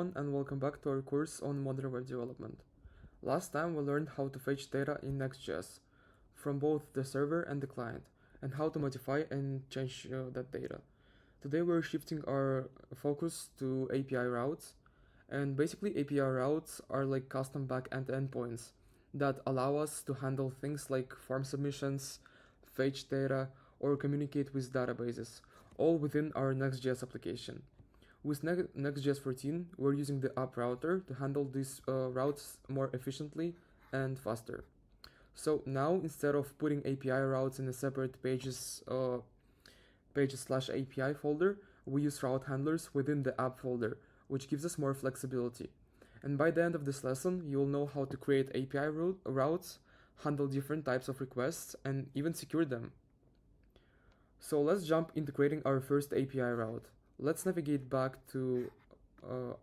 everyone, and welcome back to our course on modern web development. Last time we learned how to fetch data in Next.js from both the server and the client, and how to modify and change that data. Today we're shifting our focus to API routes, and basically API routes are like custom backend endpoints that allow us to handle things like form submissions, fetch data, or communicate with databases, all within our Next.js application. With Next.js 14, we're using the app router to handle these routes more efficiently and faster. So now, instead of putting API routes in a separate pages/API folder, we use route handlers within the app folder, which gives us more flexibility. And by the end of this lesson, you'll know how to create API routes, handle different types of requests, and even secure them. So let's jump into creating our first API route. Let's navigate back to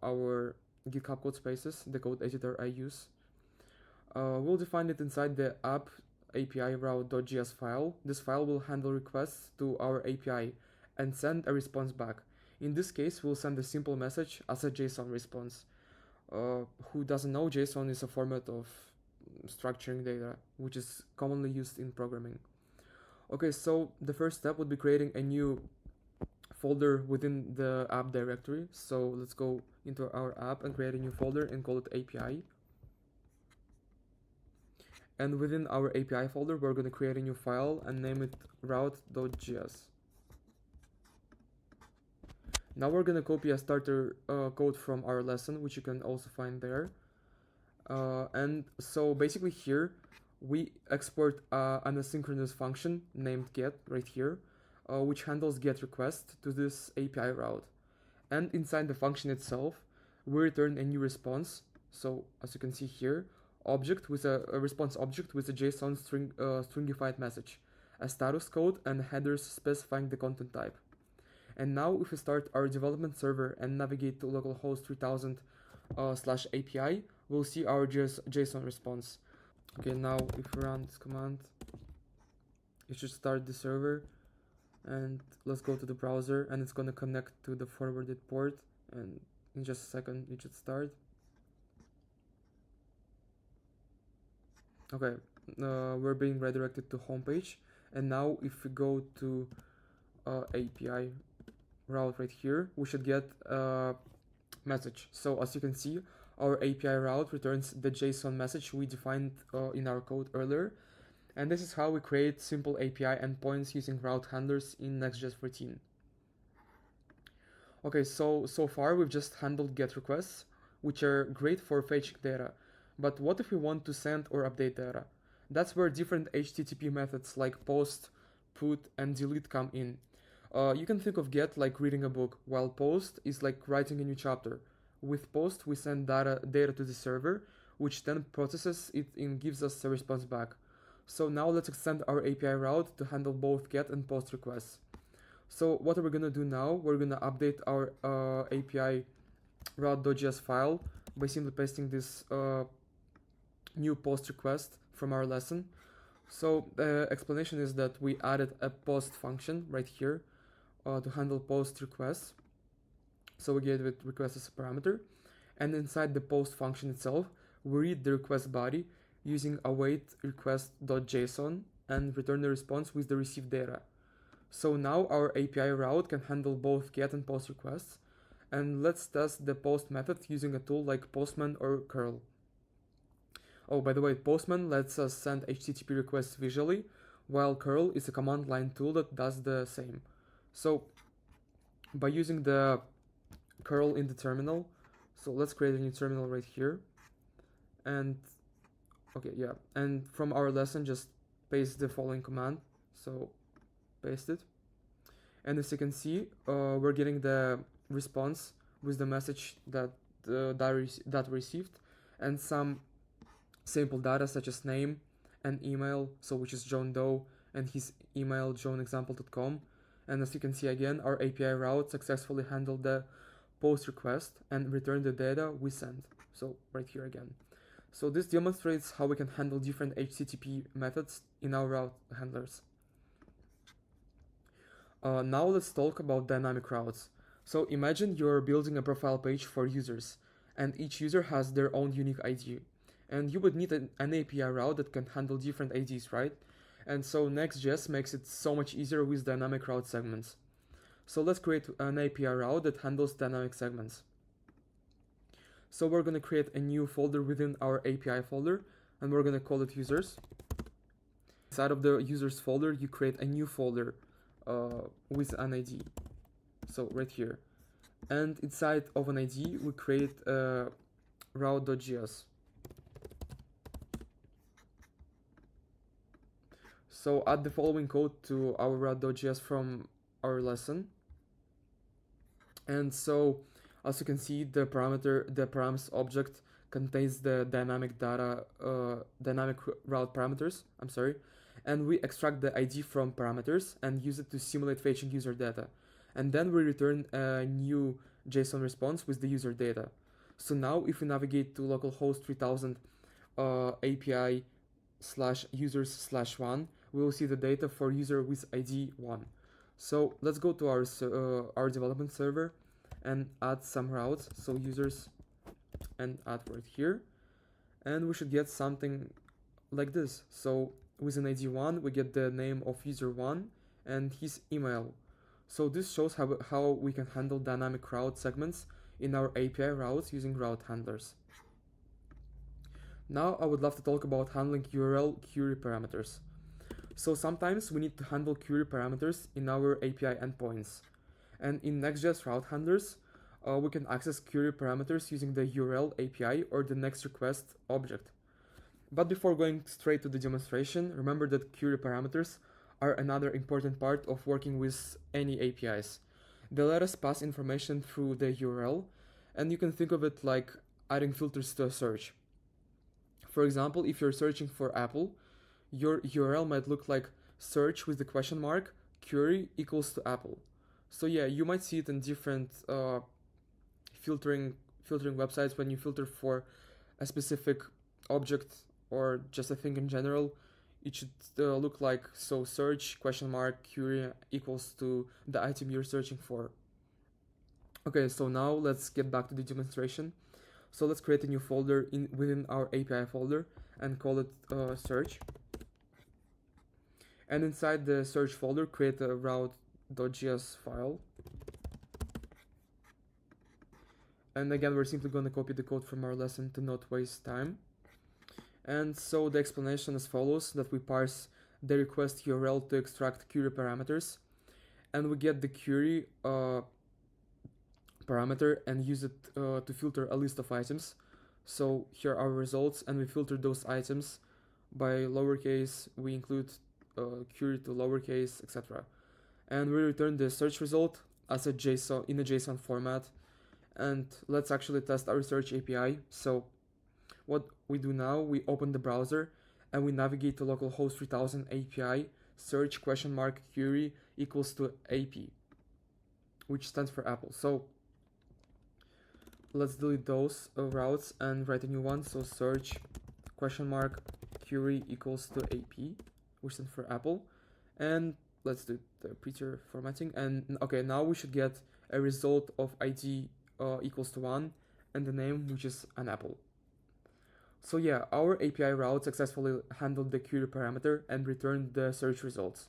our GitHub code spaces, the code editor I use. We'll define it inside the app API route.js file. This file will handle requests to our API and send a response back. In this case, we'll send a simple message as a JSON response. Who doesn't know, JSON is a format of structuring data, which is commonly used in programming. Okay, so the first step would be creating a new folder within the app directory. So let's go into our app and create a new folder and call it API. And within our API folder, we're going to create a new file and name it route.js. Now we're going to copy a starter code from our lesson, which you can also find there. And so basically here, we export an asynchronous function named get right here, which handles get request to this API route. And inside the function itself, we return a new response. So as you can see here, object with a response object with a JSON stringified message, a status code, and headers specifying the content type. And now if we start our development server and navigate to localhost 3000 /API, we'll see our JSON response. Okay, now if we run this command, it should start the server. And let's go to the browser, and it's going to connect to the forwarded port, and in just a second it should start. Okay, we're being redirected to homepage, and now if we go to API route right here, we should get a message. So as you can see, our API route returns the JSON message we defined in our code earlier. And this is how we create simple API endpoints using route handlers in Next.js 14. Okay, so far we've just handled GET requests, which are great for fetching data. But what if we want to send or update data? That's where different HTTP methods like post, put, and delete come in. You can think of GET like reading a book, while post is like writing a new chapter. With post, we send data to the server, which then processes it and gives us a response back. So now let's extend our API route to handle both GET and POST requests. So what are we going to do now? We're going to update our API route.js file by simply pasting this new POST request from our lesson. So the explanation is that we added a POST function right here to handle POST requests. So we gave it request as a parameter. And inside the POST function itself, we read the request body using await request.json and return the response with the received data. So now our API route can handle both GET and POST requests. And let's test the POST method using a tool like Postman or curl. Oh, by the way, Postman lets us send HTTP requests visually, while curl is a command line tool that does the same. So by using the curl in the terminal, so let's create a new terminal right here. And okay, yeah, and from our lesson, just paste the following command. So paste it. And as you can see, we're getting the response with the message that we received, and some sample data such as name and email, so which is John Doe, and his email johnexample.com. And as you can see again, our API route successfully handled the POST request and returned the data we sent. So right here again. So this demonstrates how we can handle different HTTP methods in our route handlers. Now let's talk about dynamic routes. So imagine you're building a profile page for users. and each user has their own unique ID. And you would need an API route that can handle different IDs, right? And so Next.js makes it so much easier with dynamic route segments. So let's create an API route that handles dynamic segments. So we're going to create a new folder within our API folder, and we're going to call it users. Inside of the users folder, you create a new folder with an ID. So right here. And inside of an ID, we create route.js. So add the following code to our route.js from our lesson. And so, as you can see, the params object contains the dynamic route parameters. And we extract the ID from parameters and use it to simulate fetching user data. And then we return a new JSON response with the user data. So now, if we navigate to localhost 3000 API/users/1, we will see the data for user with ID 1. So let's go to our development server and add some routes. So users and add right here, and we should get something like this. So with an ID 1, we get the name of user 1 and his email. So this shows how we can handle dynamic route segments in our API routes using route handlers. Now I would love to talk about handling URL query parameters. So sometimes we need to handle query parameters in our API endpoints. And in Next.js route handlers, we can access query parameters using the URL API or the next request object. But before going straight to the demonstration, remember that query parameters are another important part of working with any APIs. They let us pass information through the URL, and you can think of it like adding filters to a search. For example, if you're searching for Apple, your URL might look like search with the question mark, query equals to Apple. So yeah, you might see it in different filtering websites when you filter for a specific object or just a thing in general. It should look like so search question mark query equals to the item you're searching for. Okay, so now let's get back to the demonstration. So let's create a new folder within our API folder and call it search. And inside the search folder, create a route.js file. And again, we're simply going to copy the code from our lesson to not waste time. And so the explanation as follows, that we parse the request URL to extract query parameters, and we get the query parameter and use it to filter a list of items. So here are our results, and we filter those items by lowercase, we include query to lowercase, etc. And we return the search result as a JSON in a JSON format. And let's actually test our search API. So what we do now, we open the browser and we navigate to localhost 3000 API search question mark query equals to AP, which stands for Apple. So let's delete those routes and write a new one. So search question mark query equals to AP, which stands for Apple. And let's do the prettier formatting. And okay, now we should get a result of ID equals to 1 and the name, which is an apple. So yeah, our API route successfully handled the query parameter and returned the search results.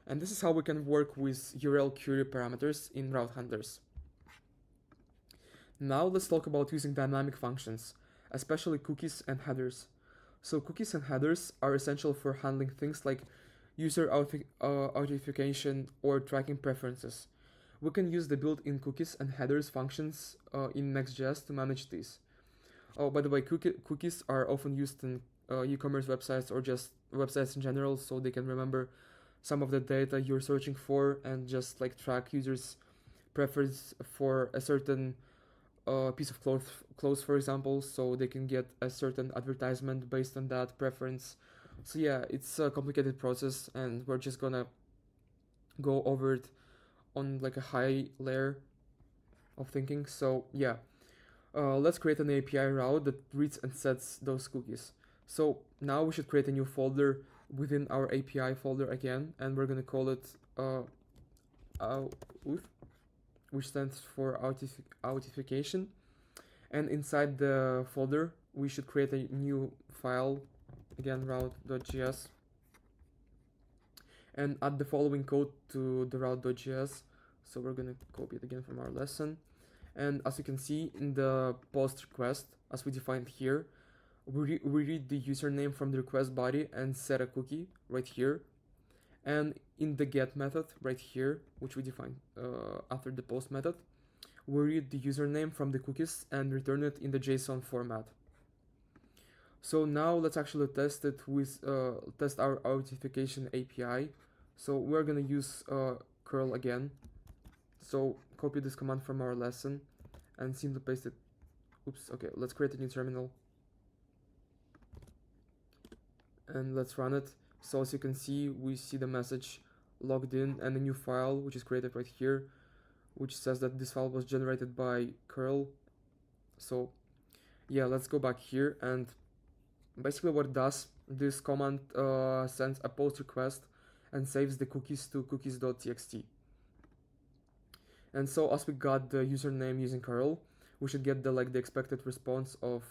And this is how we can work with URL query parameters in route handlers. Now let's talk about using dynamic functions, especially cookies and headers. So cookies and headers are essential for handling things like user authentication or tracking preferences. We can use the built-in cookies and headers functions in Next.js to manage these. Oh, by the way, cookies are often used in e-commerce websites or just websites in general, so they can remember some of the data you're searching for and just like track users' preference for a certain piece of clothes, for example, so they can get a certain advertisement based on that preference. So yeah, it's a complicated process, and we're just gonna go over it on like a high layer of thinking. So yeah, let's create an API route that reads and sets those cookies. So now we should create a new folder within our API folder again, and we're gonna call it which stands for authentication. And inside the folder, we should create a new file, again route.js, and add the following code to the route.js. So we're gonna copy it again from our lesson. And as you can see in the post request, as we defined here, we read the username from the request body and set a cookie right here. And in the get method right here, which we defined after the post method, we read the username from the cookies and return it in the JSON format. So now let's actually test it with test our authentication API. So we're gonna use curl again. So copy this command from our lesson and simply paste it. Oops, okay, let's create a new terminal. And let's run it. So as you can see, we see the message logged in and a new file which is created right here, which says that this file was generated by curl. So yeah, let's go back here, and basically what it does, this command sends a post request and saves the cookies to cookies.txt. And so as we got the username using curl, we should get the expected response of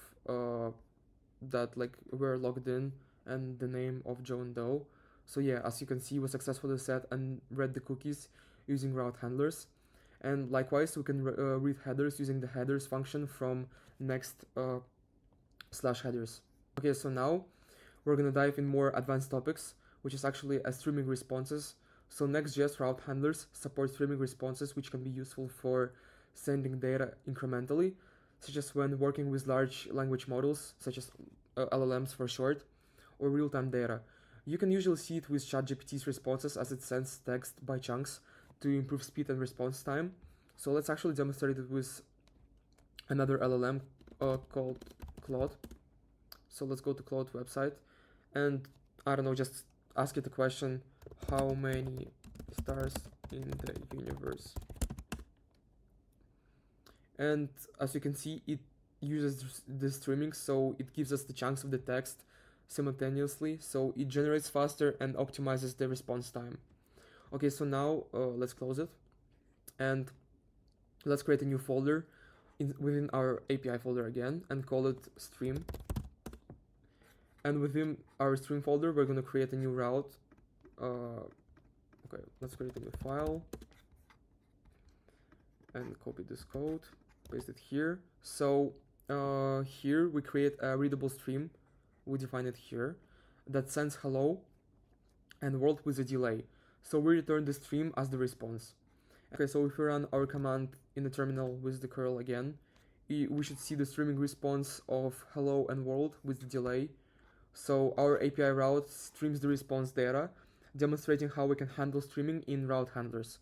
that we're logged in and the name of Joe and Doe. So yeah, as you can see, we successfully set and read the cookies using route handlers. And likewise, we can read headers using the headers function from next/headers. Okay, so now we're gonna dive in more advanced topics, which is actually streaming responses. So Next.js route handlers support streaming responses, which can be useful for sending data incrementally, such as when working with large language models, such as LLMs for short, or real-time data. You can usually see it with ChatGPT's responses as it sends text by chunks to improve speed and response time. So let's actually demonstrate it with another LLM called Claude. So let's go to Claude website and I don't know, just ask it a question: how many stars in the universe? And as you can see, it uses the streaming, so it gives us the chunks of the text simultaneously, so it generates faster and optimizes the response time. Okay, so now let's close it and let's create a new folder within our API folder again and call it stream. And within our stream folder, we're going to create a new route. Okay, let's create a new file and copy this code, paste it here. So here we create a readable stream. We define it here that sends hello and world with a delay. So we return the stream as the response. Okay, so if we run our command in the terminal with the curl again, we should see the streaming response of hello and world with the delay. So our API route streams the response data, demonstrating how we can handle streaming in route handlers.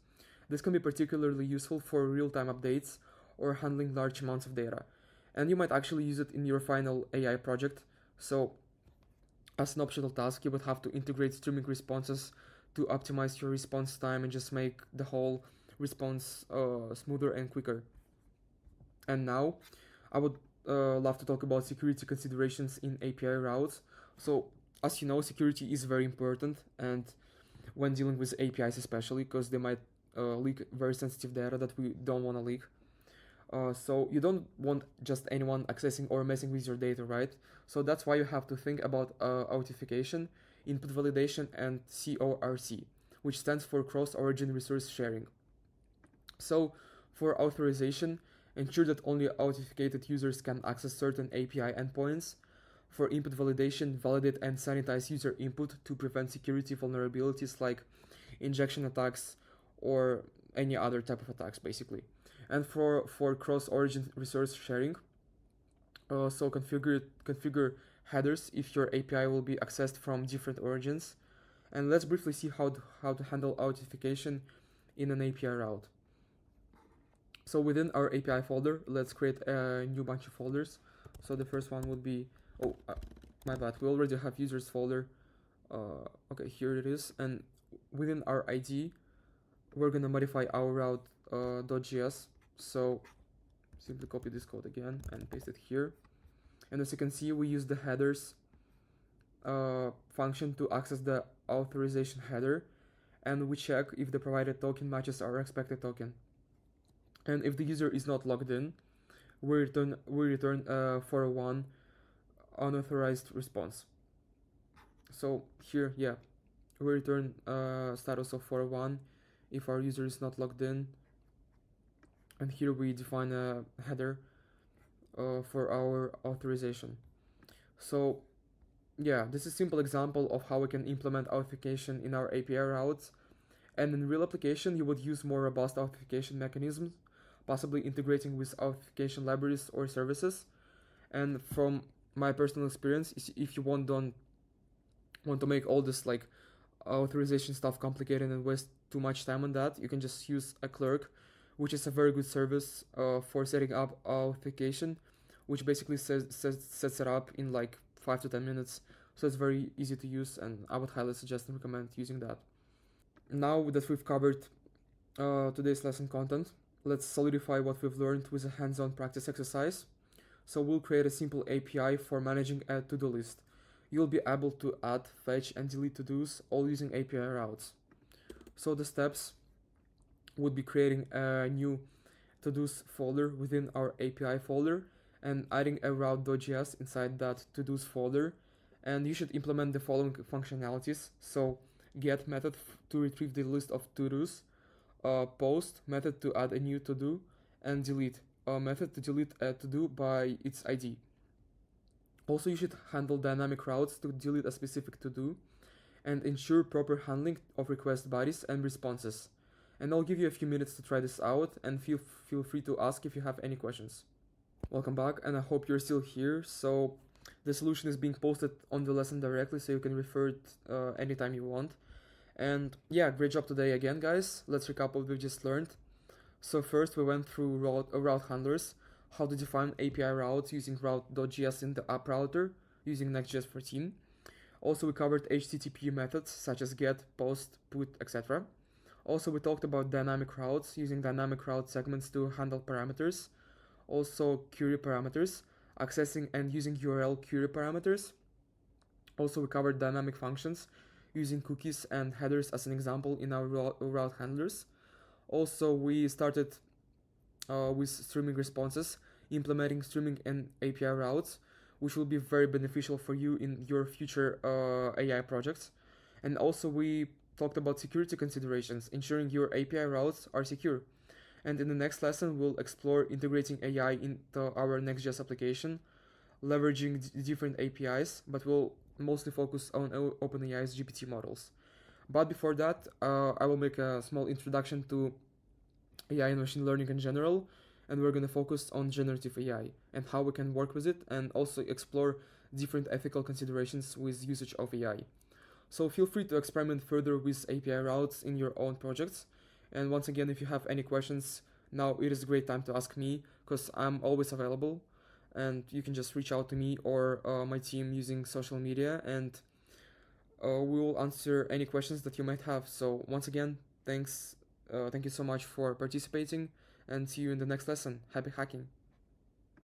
This can be particularly useful for real-time updates or handling large amounts of data. And you might actually use it in your final AI project. So as an optional task, you would have to integrate streaming responses to optimize your response time and just make the whole response smoother and quicker. And now I would love to talk about security considerations in API routes. So as you know, security is very important, and when dealing with APIs especially, because they might leak very sensitive data that we don't want to leak. So you don't want just anyone accessing or messing with your data, right? So that's why you have to think about authentication, input validation, and CORC, which stands for cross-origin resource sharing. So for authorization, ensure that only authenticated users can access certain API endpoints. For input validation, validate and sanitize user input to prevent security vulnerabilities like injection attacks or any other type of attacks, basically. And for cross-origin resource sharing, so configure headers if your API will be accessed from different origins. And let's briefly see how to handle authentication in an API route. So within our API folder, let's create a new bunch of folders. So the first one would be, my bad, we already have users folder. Okay, here it is. And within our ID, we're gonna modify our route.js. So simply copy this code again and paste it here. And as you can see, we use the headers function to access the authorization header, and we check if the provided token matches our expected token. And if the user is not logged in, we return 401 unauthorized response. So here, yeah, we return status of 401 if our user is not logged in, and here we define a header for our authorization. So yeah, this is a simple example of how we can implement authentication in our API routes. And in real application, you would use more robust authentication mechanisms, possibly integrating with authentication libraries or services. And from my personal experience, if you don't want to make all this like authorization stuff complicated and waste too much time on that, you can just use a clerk, which is a very good service for setting up authentication, which basically sets it up in like 5 to 10 minutes. So it's very easy to use, and I would highly suggest and recommend using that. Now that we've covered today's lesson content, let's solidify what we've learned with a hands-on practice exercise. So we'll create a simple API for managing a to-do list. You'll be able to add, fetch, and delete to-dos all using API routes. So the steps would be creating a new to-dos folder within our API folder and adding a route.js inside that to-dos folder. And you should implement the following functionalities. So get method to retrieve the list of to-dos, post method to add a new to-do, and delete method to delete a to-do by its ID. Also, you should handle dynamic routes to delete a specific to-do and ensure proper handling of request bodies and responses. And I'll give you a few minutes to try this out, and feel free to ask if you have any questions. Welcome back, and I hope you're still here. So the solution is being posted on the lesson directly, so you can refer it anytime you want. And yeah, great job today again, guys. Let's recap what we've just learned. So first we went through route handlers, how to define API routes using route.js in the app router using Next.js 14. Also we covered HTTP methods such as get, post, put, etc. Also we talked about dynamic routes using dynamic route segments to handle parameters. Also query parameters, accessing and using URL query parameters. Also we covered dynamic functions using cookies and headers as an example in our route handlers. Also, we started with streaming responses, implementing streaming and API routes, which will be very beneficial for you in your future AI projects. And also, we talked about security considerations, ensuring your API routes are secure. And in the next lesson, we'll explore integrating AI into our Next.js application, leveraging different APIs, but we'll mostly focus on OpenAI's GPT models. But before that, I will make a small introduction to AI and machine learning in general, and we're going to focus on generative AI and how we can work with it, and also explore different ethical considerations with usage of AI. So feel free to experiment further with API routes in your own projects. And once again, if you have any questions, now it is a great time to ask me, because I'm always available, and you can just reach out to me or my team using social media, and we will answer any questions that you might have. So once again, thank you so much for participating, and see you in the next lesson. Happy hacking!